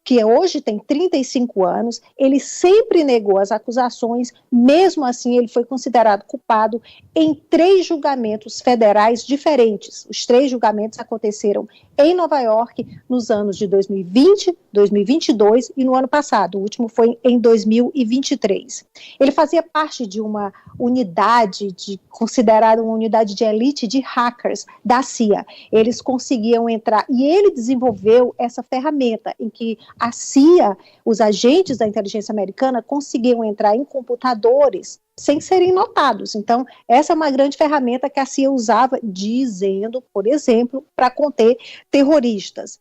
que hoje tem 35 anos, ele sempre negou as acusações, mesmo assim ele foi considerado culpado em 3 julgamentos federais diferentes. Os 3 julgamentos aconteceram em Nova York nos anos de 2020, 2022 e no ano passado, o último foi em 2023. Ele fazia parte de uma unidade, considerada uma unidade de elite de hackers da CIA. Eles conseguiam entrar, e ele desenvolveu essa ferramenta em que a CIA, os agentes da inteligência americana, conseguiam entrar em computadores sem serem notados. Então, essa é uma grande ferramenta que a CIA usava, dizendo, por exemplo, para conter terroristas.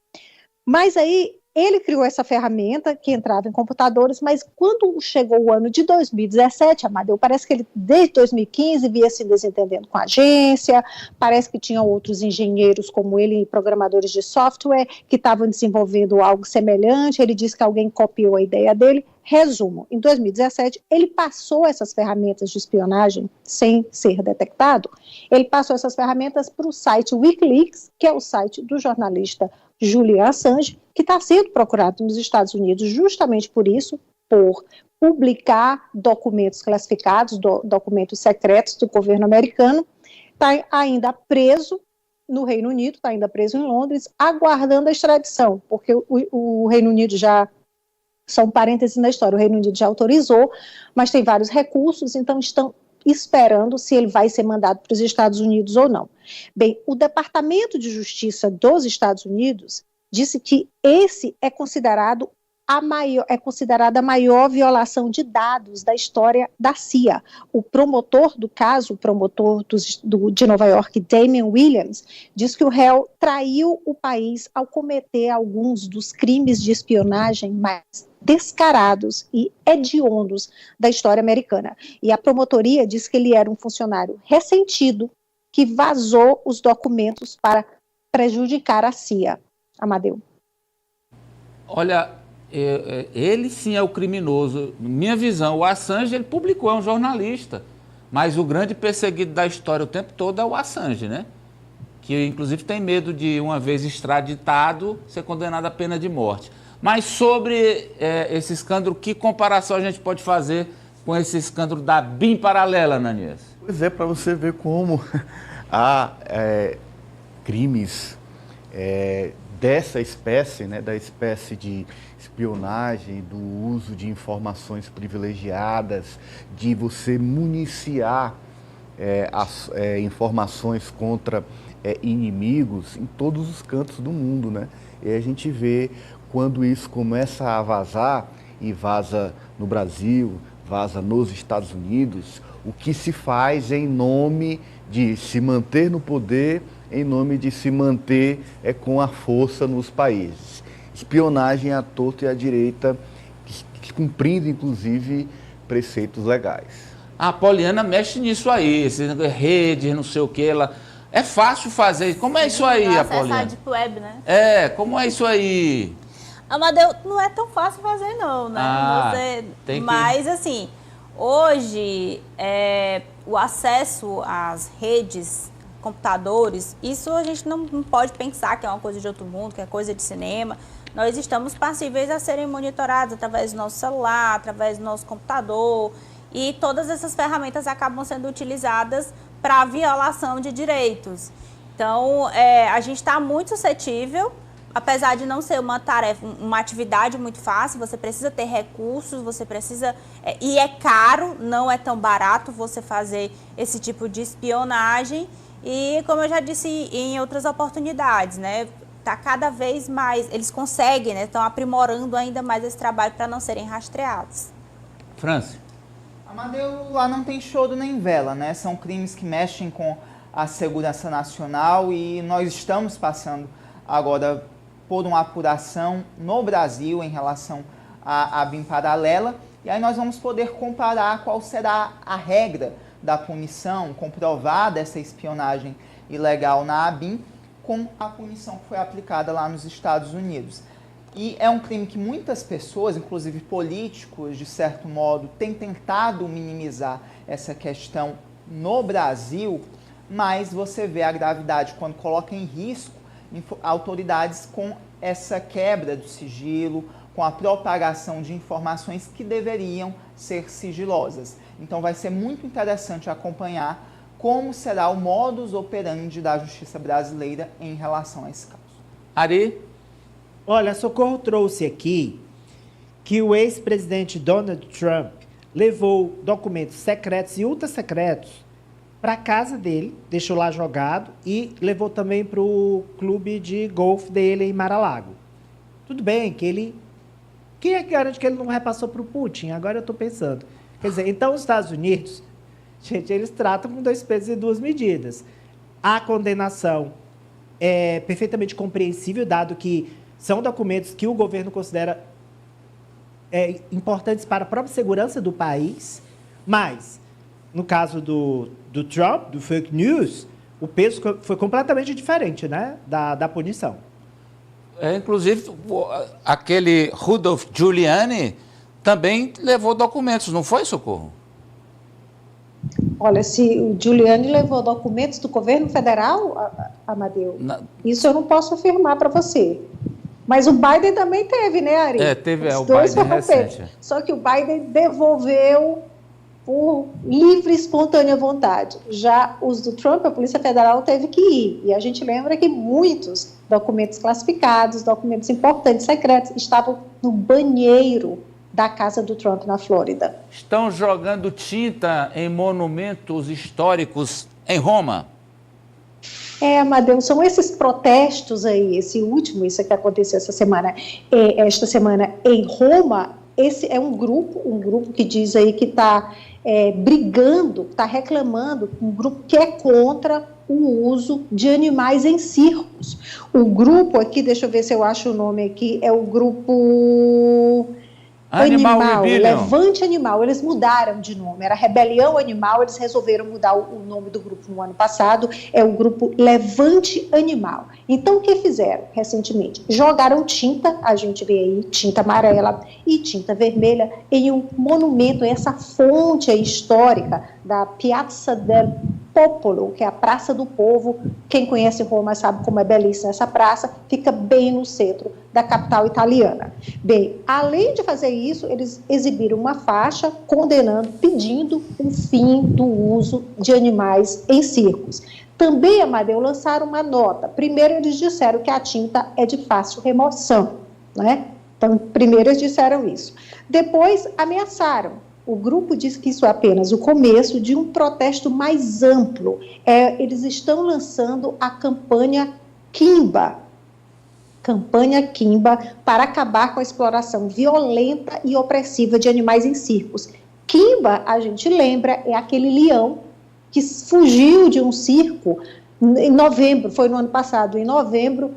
Mas aí, ele criou essa ferramenta que entrava em computadores, mas quando chegou o ano de 2017, Amadeu, parece que ele, desde 2015, via se desentendendo com a agência, parece que tinha outros engenheiros como ele, programadores de software, que estavam desenvolvendo algo semelhante, ele disse que alguém copiou a ideia dele. Resumo, em 2017, ele passou essas ferramentas de espionagem sem ser detectado, ele passou essas ferramentas para o site Wikileaks, que é o site do jornalista Julian Assange, que está sendo procurado nos Estados Unidos justamente por isso, por publicar documentos classificados, documentos secretos do governo americano, está ainda preso no Reino Unido, está ainda preso em Londres, aguardando a extradição, porque o Reino Unido já, só um parêntese na história, o Reino Unido já autorizou, mas tem vários recursos, então estão esperando se ele vai ser mandado para os Estados Unidos ou não. Bem, o Departamento de Justiça dos Estados Unidos disse que esse é considerada a maior violação de dados da história da CIA. O promotor do caso, o promotor de Nova York, Damian Williams, diz que o réu traiu o país ao cometer alguns dos crimes de espionagem mais descarados e hediondos da história americana. E a promotoria diz que ele era um funcionário ressentido que vazou os documentos para prejudicar a CIA. Amadeu. Olha, ele sim é o criminoso. Minha visão, o Assange, ele publicou, é um jornalista, mas o grande perseguido da história o tempo todo é o Assange, né? Que inclusive tem medo de, uma vez extraditado, ser condenado à pena de morte. Mas sobre esse escândalo, que comparação a gente pode fazer com esse escândalo da BIM paralela, Ananias? Pois é, para você ver como há crimes dessa espécie, né, da espécie de espionagem, do uso de informações privilegiadas, de você municiar as informações contra inimigos em todos os cantos do mundo, né? E a gente vê quando isso começa a vazar, e vaza no Brasil, vaza nos Estados Unidos, o que se faz em nome de se manter no poder, em nome de se manter com a força nos países. Espionagem à torta e à direita, cumprindo inclusive preceitos legais. A Poliana mexe nisso aí, redes, não sei o que, ela... É fácil fazer. Como é isso aí, Apoliana? Acessar Deep Web, né? Como é isso aí? Amadeu, não é tão fácil fazer não, né? Mas assim, hoje o acesso às redes, computadores, isso a gente não pode pensar que é uma coisa de outro mundo, que é coisa de cinema. Nós estamos passíveis a serem monitorados através do nosso celular, através do nosso computador, e todas essas ferramentas acabam sendo utilizadas para violação de direitos. Então, a gente está muito suscetível, apesar de não ser uma tarefa, uma atividade muito fácil, você precisa ter recursos, você precisa... e é caro, não é tão barato você fazer esse tipo de espionagem. E, como eu já disse em outras oportunidades, né? Tá cada vez mais... Eles conseguem, né? Estão aprimorando ainda mais esse trabalho para não serem rastreados. França. Amadeu, lá não tem choro nem vela, né? São crimes que mexem com a segurança nacional e nós estamos passando agora por uma apuração no Brasil em relação à BIM paralela. E aí nós vamos poder comparar qual será a regra da punição comprovada essa espionagem ilegal na ABIN com a punição que foi aplicada lá nos Estados Unidos. E é um crime que muitas pessoas, inclusive políticos, de certo modo, têm tentado minimizar essa questão no Brasil, mas você vê a gravidade quando coloca em risco autoridades com essa quebra do sigilo, com a propagação de informações que deveriam ser sigilosas. Então vai ser muito interessante acompanhar como será o modus operandi da justiça brasileira em relação a esse caso. Ari? Olha, Socorro trouxe aqui que o ex-presidente Donald Trump levou documentos secretos e ultra secretos para a casa dele, deixou lá jogado e levou também para o clube de golfe dele em Mar-a-Lago. Tudo bem que ele... Quem é que garante que ele não repassou para o Putin? Agora eu estou pensando. Quer dizer, então os Estados Unidos, gente, eles tratam com 2 pesos e 2 medidas. A condenação é perfeitamente compreensível, dado que são documentos que o governo considera importantes para a própria segurança do país, mas, no caso do Trump, do fake news, o peso foi completamente diferente, né, da punição. Inclusive, aquele Rudolph Giuliani também levou documentos, não foi, Socorro? Olha, se o Giuliani levou documentos do governo federal, Amadeu, isso eu não posso afirmar para você. Mas o Biden também teve, né, Ari? Teve, Os dois Biden foram recente. pegos. Só que o Biden devolveu por livre e espontânea vontade. Já os do Trump, a Polícia Federal teve que ir. E a gente lembra que muitos documentos classificados, documentos importantes, secretos, estavam no banheiro da casa do Trump na Flórida. Estão jogando tinta em monumentos históricos em Roma? Amadeu, são esses protestos aí, isso que aconteceu esta semana em Roma. Esse é um grupo que diz aí que está brigando, está reclamando, um grupo que é contra o uso de animais em circos. O grupo aqui, deixa eu ver se eu acho o nome aqui, é o grupo... Animal, Levante Animal, eles mudaram de nome, era Rebelião Animal, eles resolveram mudar o nome do grupo no ano passado, é o grupo Levante Animal. Então, o que fizeram recentemente? Jogaram tinta, a gente vê aí, tinta amarela e tinta vermelha, em um monumento, essa fonte histórica da Piazza del Popolo, que é a Praça do Povo. Quem conhece Roma sabe como é belíssima essa praça, fica bem no centro da capital italiana. Bem, além de fazer isso, eles exibiram uma faixa condenando, pedindo o fim do uso de animais em circos. Também, Amadeu, lançaram uma nota. Primeiro, eles disseram que a tinta é de fácil remoção, né? Então, primeiro eles disseram isso. Depois, ameaçaram. O grupo diz que isso é apenas o começo de um protesto mais amplo. Eles estão lançando a campanha Kimba para acabar com a exploração violenta e opressiva de animais em circos. Kimba, a gente lembra, é aquele leão que fugiu de um circo em novembro, foi no ano passado, em novembro,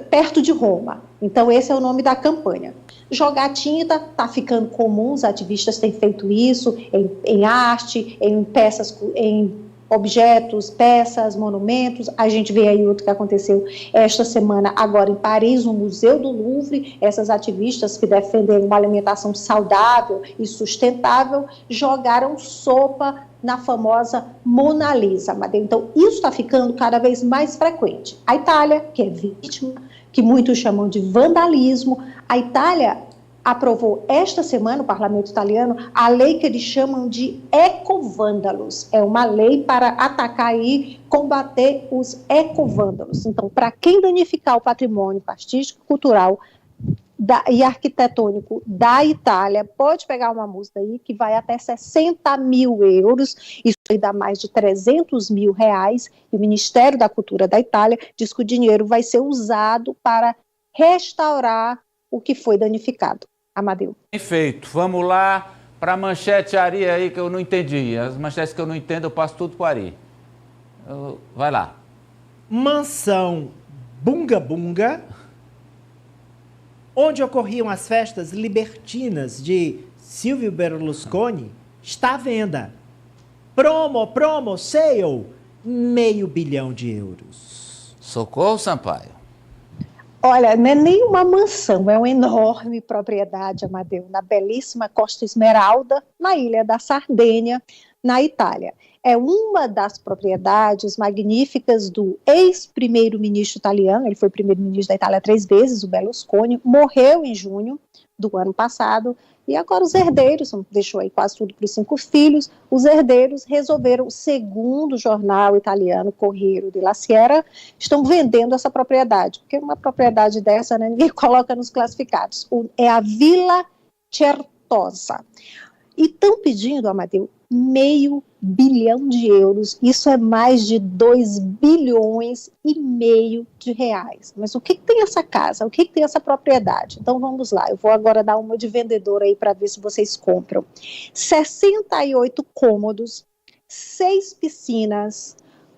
perto de Roma. Então, esse é o nome da campanha. Jogar tinta está ficando comum, os ativistas têm feito isso em arte, em peças, em objetos, peças, monumentos. A gente vê aí outro que aconteceu esta semana, agora em Paris, no Museu do Louvre. Essas ativistas que defendem uma alimentação saudável e sustentável jogaram sopa na famosa Mona Lisa. Então, isso está ficando cada vez mais frequente. A Itália, que é vítima, que muitos chamam de vandalismo, a Itália aprovou esta semana, o parlamento italiano, a lei que eles chamam de ecovândalos. É uma lei para atacar e combater os ecovândalos. Então, para quem danificar o patrimônio artístico, cultural e arquitetônico da Itália, pode pegar uma multa aí que vai até 60 mil euros, isso aí dá mais de 300 mil reais, e o Ministério da Cultura da Itália diz que o dinheiro vai ser usado para restaurar o que foi danificado. Amadeu. Perfeito. Vamos lá para a manchete Ari aí que eu não entendi. As manchetes que eu não entendo eu passo tudo para o Ari. Vai lá. Mansão Bunga Bunga, onde ocorriam as festas libertinas de Silvio Berlusconi, está à venda. Promo, sale, €500 milhão. Socorro, Sampaio. Olha, não é nem uma mansão, é uma enorme propriedade, Amadeu, na belíssima Costa Esmeralda, na ilha da Sardenha, na Itália. É uma das propriedades magníficas do ex-primeiro-ministro italiano, ele foi primeiro-ministro da Itália 3 vezes, o Berlusconi, morreu em junho do ano passado, e agora os herdeiros, deixou aí quase tudo para os 5 filhos, os herdeiros resolveram, segundo o jornal italiano Corriere della Sera, estão vendendo essa propriedade, porque uma propriedade dessa, né, ninguém coloca nos classificados, é a Villa Certosa. E estão pedindo, Amadeu, €500 bilhão, isso é mais de 2,5 bilhões de reais. Mas o que tem essa casa? O que tem essa propriedade? Então vamos lá, eu vou agora dar uma de vendedor aí para ver se vocês compram. 68 cômodos, 6 piscinas,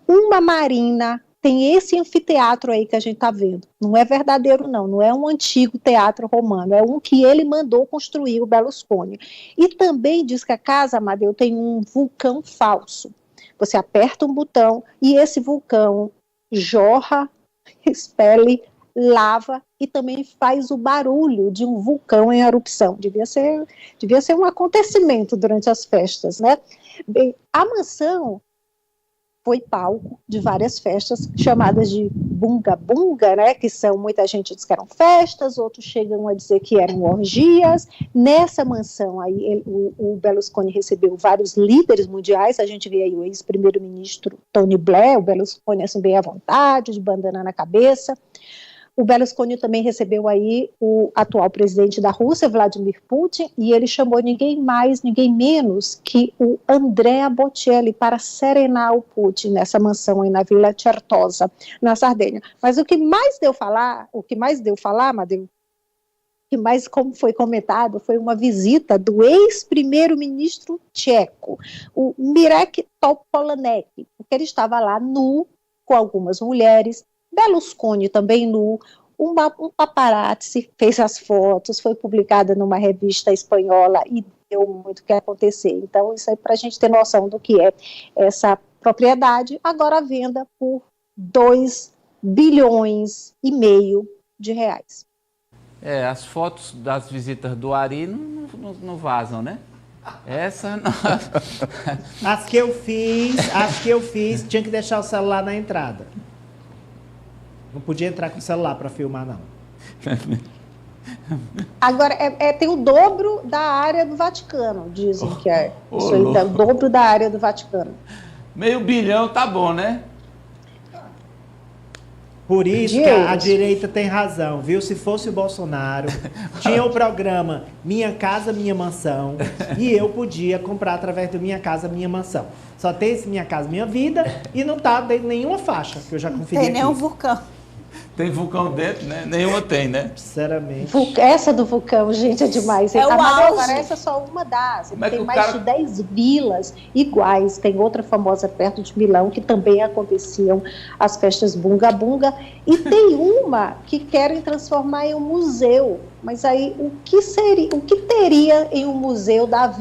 uma marina, tem esse anfiteatro aí que a gente está vendo. Não é verdadeiro, não é um antigo teatro romano, é um que ele mandou construir, o Berlusconi. E também diz que a casa, Amadeu, tem um vulcão falso. Você aperta um botão e esse vulcão jorra, expele lava e também faz o barulho de um vulcão em erupção. Devia ser um acontecimento durante as festas, né? Bem, a mansão foi palco de várias festas chamadas de bunga-bunga, né, que são, muita gente diz que eram festas, outros chegam a dizer que eram orgias. Nessa mansão aí, o Berlusconi recebeu vários líderes mundiais, a gente vê aí o ex-primeiro-ministro Tony Blair, o Berlusconi assim bem à vontade, de bandana na cabeça. O Berlusconi também recebeu aí o atual presidente da Rússia, Vladimir Putin, e ele chamou ninguém mais, ninguém menos que o Andrea Bocelli para serenar o Putin nessa mansão aí na Villa Certosa, na Sardenha. Mas o que mais deu falar, Amadeu, que mais, como foi comentado, foi uma visita do ex-primeiro-ministro tcheco, o Mirek Topolánek, porque ele estava lá nu com algumas mulheres, Berlusconi também nu, um paparazzi fez as fotos, foi publicada numa revista espanhola e deu muito o que acontecer. Então, isso aí para a gente ter noção do que é essa propriedade, agora à venda por €2,5 bilhões de reais. As fotos das visitas do Ari não vazam, né? Essa não. As que eu fiz, tinha que deixar o celular na entrada. Não podia entrar com o celular para filmar, não. Agora, tem o dobro da área do Vaticano, dizem que é. Isso aí, é o dobro da área do Vaticano. €500 bilhão tá bom, né? Por isso que a direita tem razão, viu? Se fosse o Bolsonaro, tinha o programa Minha Casa Minha Mansão e eu podia comprar através do Minha Casa Minha Mansão. Só tem esse Minha Casa Minha Vida e não tá dentro de nenhuma faixa, que eu já conferi. Tem nenhum vulcão. Tem vulcão dentro, né? Nenhuma tem, né? Sinceramente. Essa do vulcão, gente, é demais. É o auge. Agora essa é só uma das. Tem mais de 10 vilas iguais. Tem outra famosa perto de Milão, que também aconteciam as festas bunga-bunga. E tem uma que querem transformar em um museu. Mas aí, o que teria em um museu da vida?